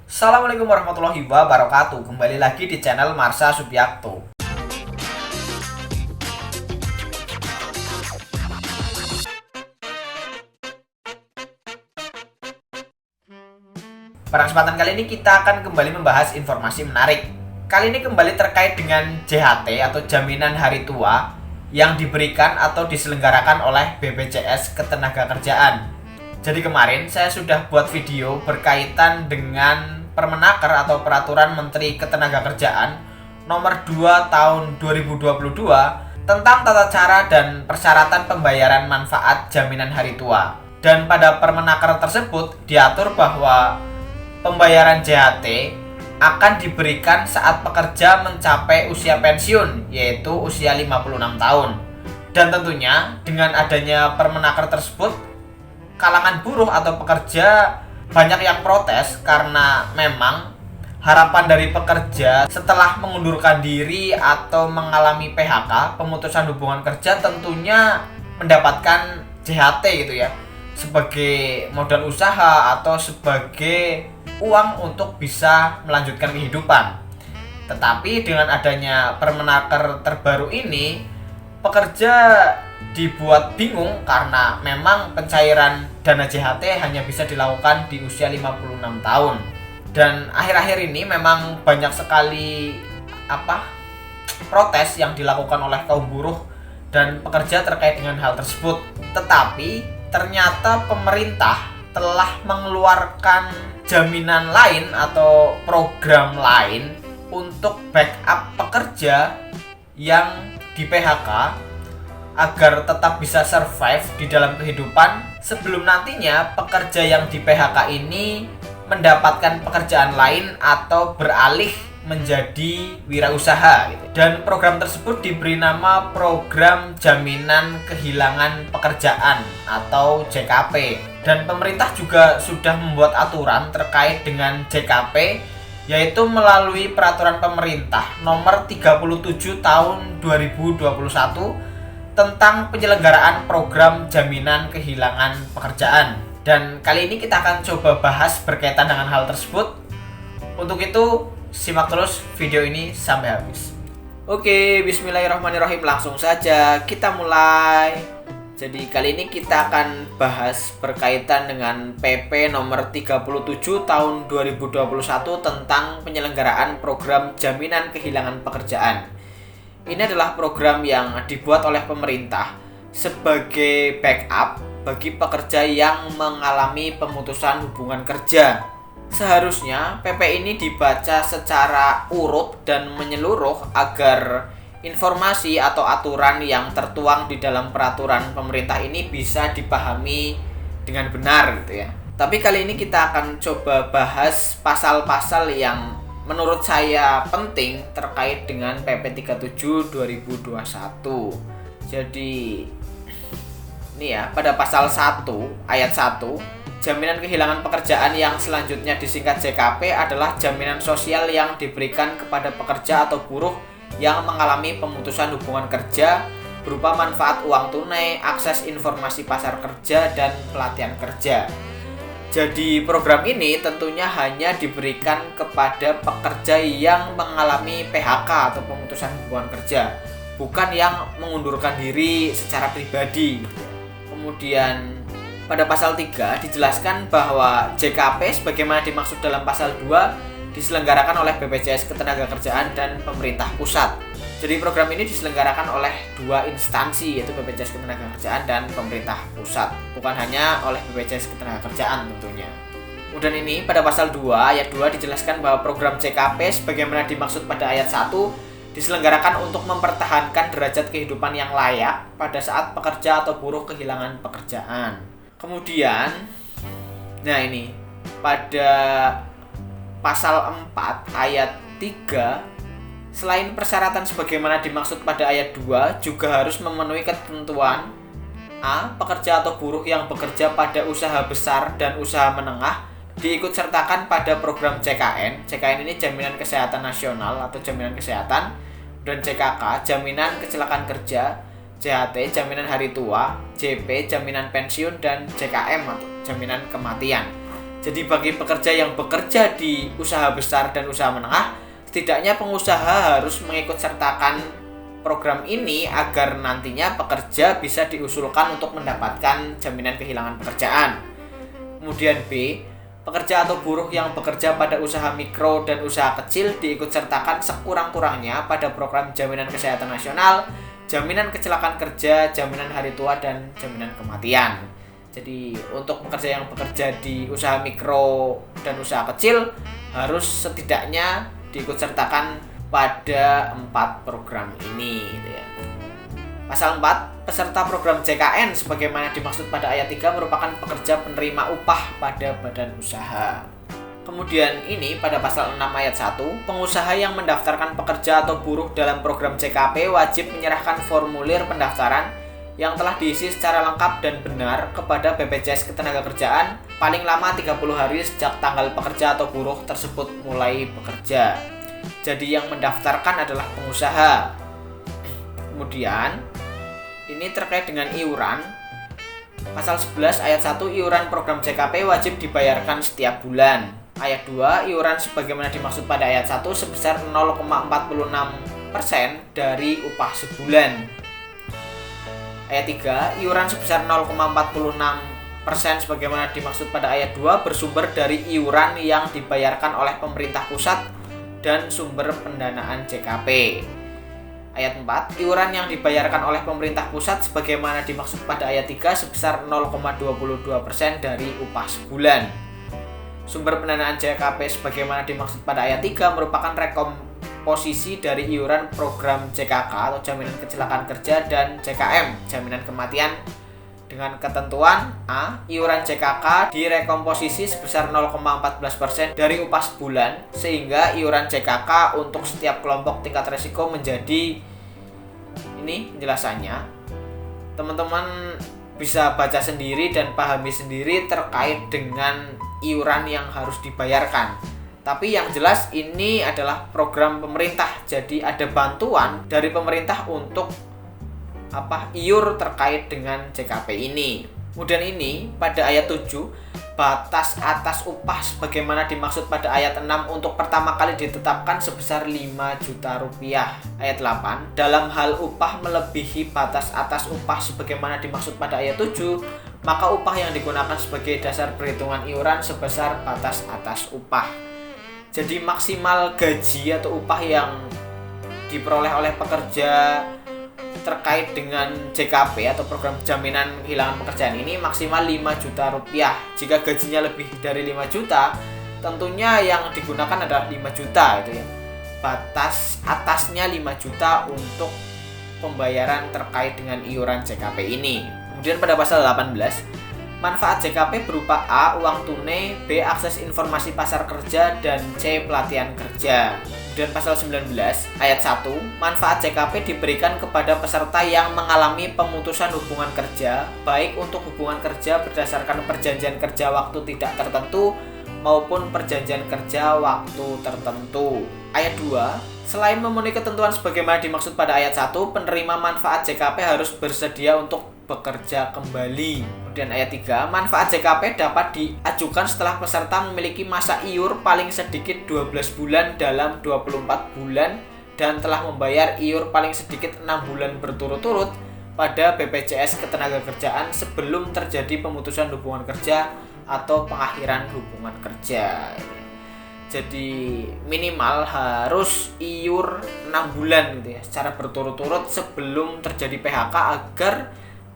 Assalamualaikum warahmatullahi wabarakatuh. Kembali lagi di channel Marsha Subiakto. Pada kesempatan kali ini kita akan kembali membahas informasi menarik. Kali ini kembali terkait dengan JHT atau Jaminan Hari Tua yang diberikan atau diselenggarakan oleh BPJS Ketenagakerjaan. Jadi kemarin saya sudah buat video berkaitan dengan Permenaker atau Peraturan Menteri Ketenagakerjaan nomor 2 tahun 2022 tentang tata cara dan persyaratan pembayaran manfaat jaminan hari tua. Dan pada Permenaker tersebut diatur bahwa pembayaran JHT akan diberikan saat pekerja mencapai usia pensiun, yaitu usia 56 tahun. Dan tentunya dengan adanya Permenaker tersebut, kalangan buruh atau pekerja banyak yang protes karena memang harapan dari pekerja setelah mengundurkan diri atau mengalami PHK, pemutusan hubungan kerja, tentunya mendapatkan JHT gitu ya, sebagai modal usaha atau sebagai uang untuk bisa melanjutkan kehidupan. Tetapi dengan adanya Permenaker terbaru ini, pekerja dibuat bingung karena memang pencairan dana JHT hanya bisa dilakukan di usia 56 tahun. Dan akhir-akhir ini memang banyak sekali protes yang dilakukan oleh kaum buruh dan pekerja terkait dengan hal tersebut. Tetapi ternyata pemerintah telah mengeluarkan jaminan lain atau program lain untuk backup pekerja yang di PHK agar tetap bisa survive di dalam kehidupan sebelum nantinya pekerja yang di PHK ini mendapatkan pekerjaan lain atau beralih menjadi wirausaha gitu. Dan program tersebut diberi nama Program Jaminan Kehilangan Pekerjaan atau JKP. Dan pemerintah juga sudah membuat aturan terkait dengan JKP, yaitu melalui peraturan pemerintah nomor 37 tahun 2021 tentang penyelenggaraan program jaminan kehilangan pekerjaan. Dan kali ini kita akan coba bahas berkaitan dengan hal tersebut. Untuk itu, simak terus video ini sampai habis. Oke, bismillahirrahmanirrahim, langsung saja kita mulai. Jadi kali ini kita akan bahas berkaitan dengan PP nomor 37 tahun 2021 tentang penyelenggaraan program jaminan kehilangan pekerjaan. Ini adalah program yang dibuat oleh pemerintah sebagai backup bagi pekerja yang mengalami pemutusan hubungan kerja. Seharusnya PP ini dibaca secara urut dan menyeluruh agar informasi atau aturan yang tertuang di dalam peraturan pemerintah ini bisa dipahami dengan benar gitu ya. Tapi kali ini kita akan coba bahas pasal-pasal yang menurut saya penting terkait dengan PP 37 2021. Jadi ini ya, pada pasal 1 ayat 1, jaminan kehilangan pekerjaan yang selanjutnya disingkat JKP adalah jaminan sosial yang diberikan kepada pekerja atau buruh yang mengalami pemutusan hubungan kerja berupa manfaat uang tunai, akses informasi pasar kerja, dan pelatihan kerja. Jadi program ini tentunya hanya diberikan kepada pekerja yang mengalami PHK atau pemutusan hubungan kerja, bukan yang mengundurkan diri secara pribadi. Kemudian pada pasal 3 dijelaskan bahwa JKP sebagaimana dimaksud dalam pasal 2 diselenggarakan oleh BPJS Ketenagakerjaan dan pemerintah pusat. Jadi program ini diselenggarakan oleh dua instansi, yaitu BPJS Ketenagakerjaan dan pemerintah pusat, bukan hanya oleh BPJS Ketenagakerjaan tentunya. Kemudian ini pada pasal 2 ayat 2 dijelaskan bahwa program JKP sebagaimana dimaksud pada ayat 1 diselenggarakan untuk mempertahankan derajat kehidupan yang layak pada saat pekerja atau buruh kehilangan pekerjaan. Kemudian nah ini pada pasal 4 ayat 3, selain persyaratan sebagaimana dimaksud pada ayat 2 juga harus memenuhi ketentuan A. Pekerja atau buruh yang bekerja pada usaha besar dan usaha menengah diikutsertakan pada program CKN. CKN ini Jaminan Kesehatan Nasional atau Jaminan Kesehatan, dan CKK Jaminan Kecelakaan Kerja, JHT Jaminan Hari Tua, JP Jaminan Pensiun, dan JKM atau Jaminan Kematian. Jadi bagi pekerja yang bekerja di usaha besar dan usaha menengah, setidaknya pengusaha harus mengikut sertakan program ini agar nantinya pekerja bisa diusulkan untuk mendapatkan jaminan kehilangan pekerjaan. Kemudian B, pekerja atau buruh yang bekerja pada usaha mikro dan usaha kecil diikut sertakan sekurang-kurangnya pada program jaminan kesehatan nasional, jaminan kecelakaan kerja, jaminan hari tua, dan jaminan kematian. Jadi untuk pekerja yang bekerja di usaha mikro dan usaha kecil harus setidaknya diikut sertakan pada 4 program ini gitu ya. Pasal 4, peserta program JKN sebagaimana dimaksud pada ayat 3 merupakan pekerja penerima upah pada badan usaha. Kemudian ini pada pasal 6 ayat 1, pengusaha yang mendaftarkan pekerja atau buruh dalam program JKP wajib menyerahkan formulir pendaftaran yang telah diisi secara lengkap dan benar kepada BPJS Ketenagakerjaan paling lama 30 hari sejak tanggal pekerja atau buruh tersebut mulai bekerja. Jadi yang mendaftarkan adalah pengusaha. Kemudian ini terkait dengan iuran. Pasal 11 ayat 1, iuran program JKP wajib dibayarkan setiap bulan. Ayat 2, iuran sebagaimana dimaksud pada ayat 1 sebesar 0,46% dari upah sebulan. Ayat 3, iuran sebesar 0,46% sebagaimana dimaksud pada ayat 2 bersumber dari iuran yang dibayarkan oleh pemerintah pusat dan sumber pendanaan JKP. Ayat 4, iuran yang dibayarkan oleh pemerintah pusat sebagaimana dimaksud pada ayat 3 sebesar 0,22% dari upah sebulan. Sumber pendanaan JKP sebagaimana dimaksud pada ayat 3 merupakan rekomposisi dari iuran program JKK atau jaminan kecelakaan kerja dan JKM, jaminan kematian, dengan ketentuan A, iuran JKK direkomposisi sebesar 0,14% dari upah sebulan, sehingga iuran JKK untuk setiap kelompok tingkat risiko menjadi, ini penjelasannya, teman-teman bisa baca sendiri dan pahami sendiri terkait dengan iuran yang harus dibayarkan. Tapi yang jelas ini adalah program pemerintah, jadi ada bantuan dari pemerintah untuk iur terkait dengan JKP ini. Kemudian ini pada ayat 7, batas atas upah sebagaimana dimaksud pada ayat 6 untuk pertama kali ditetapkan sebesar 5 juta rupiah. Ayat 8, dalam hal upah melebihi batas atas upah sebagaimana dimaksud pada ayat 7, maka upah yang digunakan sebagai dasar perhitungan iuran sebesar batas atas upah. Jadi maksimal gaji atau upah yang diperoleh oleh pekerja terkait dengan JKP atau program jaminan kehilangan pekerjaan ini maksimal 5 juta rupiah. Jika gajinya lebih dari 5 juta, tentunya yang digunakan adalah 5 juta itu ya. Batas atasnya 5 juta untuk pembayaran terkait dengan iuran JKP ini. Kemudian pada pasal 18, manfaat JKP berupa A, uang tunai, B, akses informasi pasar kerja, dan C, pelatihan kerja. Dan pasal 19 ayat 1, manfaat JKP diberikan kepada peserta yang mengalami pemutusan hubungan kerja, baik untuk hubungan kerja berdasarkan perjanjian kerja waktu tidak tertentu maupun perjanjian kerja waktu tertentu. Ayat 2, selain memenuhi ketentuan sebagaimana dimaksud pada ayat 1, penerima manfaat JKP harus bersedia untuk bekerja kembali. Kemudian ayat 3, manfaat JKP dapat diajukan setelah peserta memiliki masa iur paling sedikit 12 bulan dalam 24 bulan dan telah membayar iur paling sedikit 6 bulan berturut-turut pada BPJS Ketenagakerjaan sebelum terjadi pemutusan hubungan kerja atau pengakhiran hubungan kerja. Jadi minimal harus iur 6 bulan gitu ya, secara berturut-turut sebelum terjadi PHK agar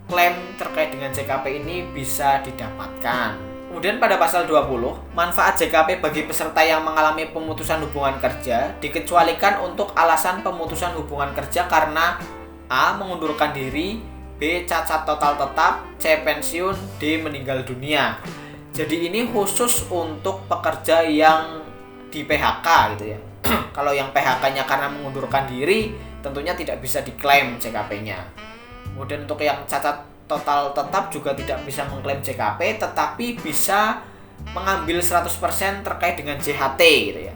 klaim terkait dengan JKP ini bisa didapatkan. Kemudian pada pasal 20, manfaat JKP bagi peserta yang mengalami pemutusan hubungan kerja dikecualikan untuk alasan pemutusan hubungan kerja karena A, mengundurkan diri, B, cacat total tetap, C, pensiun, D, meninggal dunia. Jadi ini khusus untuk pekerja yang di PHK gitu ya. Kalau yang PHK-nya karena mengundurkan diri, tentunya tidak bisa diklaim JKP-nya. Kemudian untuk yang cacat total tetap juga tidak bisa mengklaim JKP, tetapi bisa mengambil 100% terkait dengan JHT gitu ya.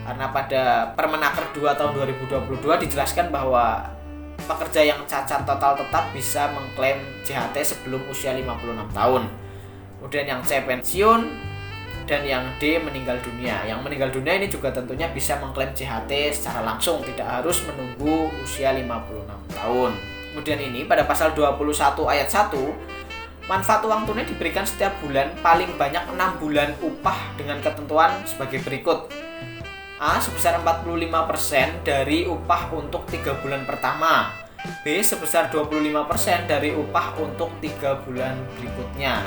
Karena pada Permenaker 2 tahun 2022 dijelaskan bahwa pekerja yang cacat total tetap bisa mengklaim JHT sebelum usia 56 tahun. Kemudian yang C, pensiun, dan yang D meninggal dunia. Yang meninggal dunia ini juga tentunya bisa mengklaim JHT secara langsung, tidak harus menunggu usia 56 tahun. Kemudian ini pada pasal 21 ayat 1, manfaat uang tunai diberikan setiap bulan paling banyak 6 bulan upah dengan ketentuan sebagai berikut. A. Sebesar 45% dari upah untuk 3 bulan pertama. B. Sebesar 25% dari upah untuk 3 bulan berikutnya.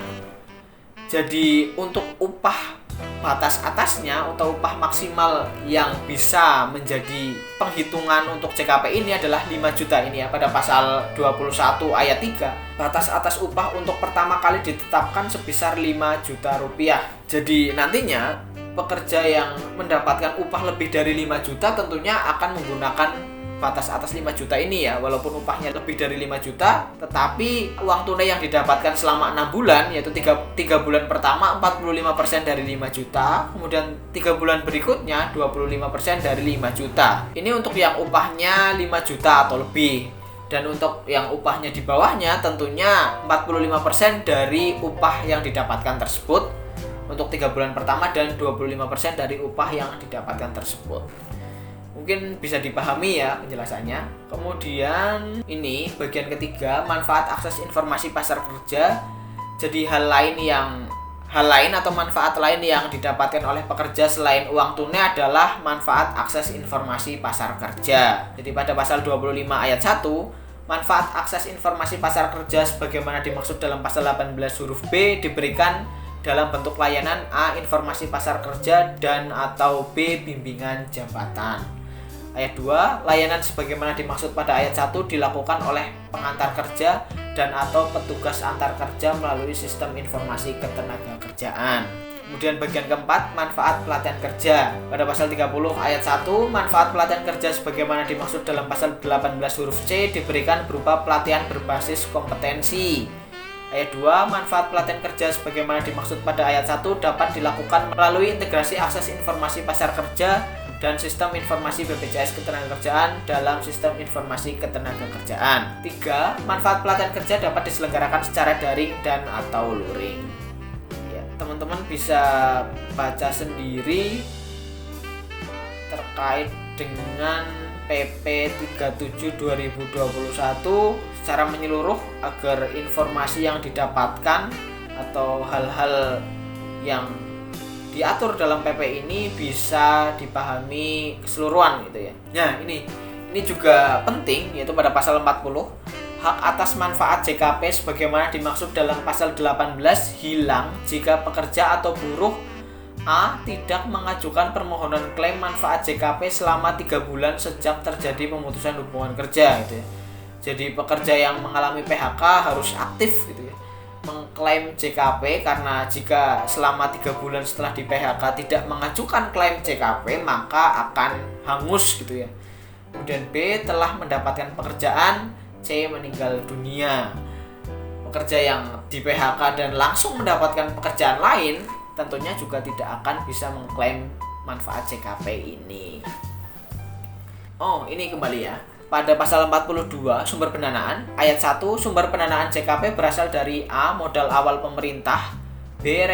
Jadi untuk upah batas atasnya atau upah maksimal yang bisa menjadi penghitungan untuk JKP ini adalah 5 juta ini ya, pada pasal 21 ayat 3. Batas atas upah untuk pertama kali ditetapkan sebesar 5 juta rupiah. Jadi nantinya pekerja yang mendapatkan upah lebih dari 5 juta tentunya akan menggunakan batas atas 5 juta ini ya, walaupun upahnya lebih dari 5 juta, tetapi uang tunai yang didapatkan selama 6 bulan, yaitu 3 bulan pertama 45% dari 5 juta, kemudian 3 bulan berikutnya 25% dari 5 juta. Ini untuk yang upahnya 5 juta atau lebih. Dan untuk yang upahnya di bawahnya tentunya 45% dari upah yang didapatkan tersebut untuk 3 bulan pertama dan 25% dari upah yang didapatkan tersebut. Mungkin bisa dipahami ya penjelasannya. Kemudian ini bagian ketiga, manfaat akses informasi pasar kerja. Jadi hal lain atau manfaat lain yang didapatkan oleh pekerja selain uang tunai adalah manfaat akses informasi pasar kerja. Jadi pada pasal 25 ayat 1, manfaat akses informasi pasar kerja sebagaimana dimaksud dalam pasal 18 huruf B diberikan dalam bentuk layanan A. Informasi pasar kerja dan atau B. Bimbingan jabatan. Ayat 2, layanan sebagaimana dimaksud pada ayat 1 dilakukan oleh pengantar kerja dan atau petugas antar kerja melalui sistem informasi ketenagakerjaan. Kemudian bagian keempat, manfaat pelatihan kerja. Pada pasal 30 ayat 1, manfaat pelatihan kerja sebagaimana dimaksud dalam pasal 18 huruf C diberikan berupa pelatihan berbasis kompetensi. Ayat 2, manfaat pelatihan kerja sebagaimana dimaksud pada ayat 1 dapat dilakukan melalui integrasi akses informasi pasar kerja dan sistem informasi BPJS Ketenagakerjaan dalam sistem informasi ketenagakerjaan. 3, manfaat pelatihan kerja dapat diselenggarakan secara daring dan atau luring. Ya, teman-teman bisa baca sendiri terkait dengan PP 37 2021 secara menyeluruh agar informasi yang didapatkan atau hal-hal yang diatur dalam PP ini bisa dipahami keseluruhan gitu ya. Nah, ini juga penting, yaitu pada pasal 40, hak atas manfaat JKP sebagaimana dimaksud dalam pasal 18 hilang jika pekerja atau buruh A. tidak mengajukan permohonan klaim manfaat JKP selama 3 bulan sejak terjadi pemutusan hubungan kerja gitu ya. Jadi pekerja yang mengalami PHK harus aktif gitu ya, mengklaim JKP, karena jika selama 3 bulan setelah di PHK tidak mengajukan klaim JKP maka akan hangus gitu ya. Kemudian B. telah mendapatkan pekerjaan. C. meninggal dunia. Pekerja yang di PHK dan langsung mendapatkan pekerjaan lain tentunya juga tidak akan bisa mengklaim manfaat JKP ini. Oh, ini kembali ya. Pada pasal 42 sumber pendanaan, ayat 1, sumber pendanaan JKP berasal dari A. modal awal pemerintah, B.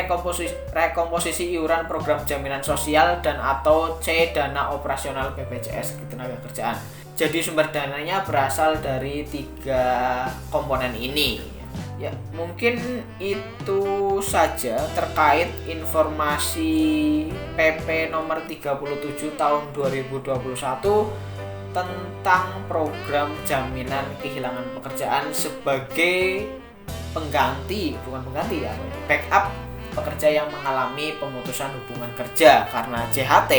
rekomposisi iuran program jaminan sosial, dan atau C. dana operasional BPJS Ketenagakerjaan. Jadi sumber dananya berasal dari 3 komponen ini. Ya, mungkin itu saja terkait informasi PP nomor 37 tahun 2021 tentang program jaminan kehilangan pekerjaan sebagai backup pekerja yang mengalami pemutusan hubungan kerja karena JHT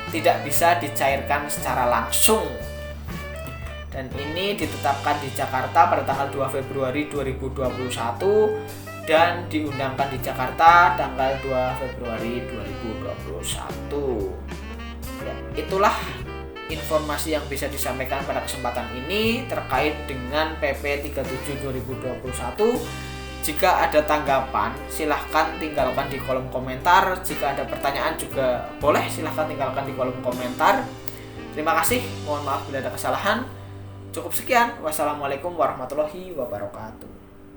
tidak bisa dicairkan secara langsung. Dan ini ditetapkan di Jakarta pada tanggal 2 Februari 2021 dan diundangkan di Jakarta tanggal 2 Februari 2021. Ya, itulah informasi yang bisa disampaikan pada kesempatan ini terkait dengan PP 37 2021. Jika ada tanggapan, silahkan tinggalkan di kolom komentar. Jika ada pertanyaan juga boleh, silahkan tinggalkan di kolom komentar. Terima kasih, mohon maaf bila ada kesalahan. Cukup sekian. Wassalamualaikum warahmatullahi wabarakatuh.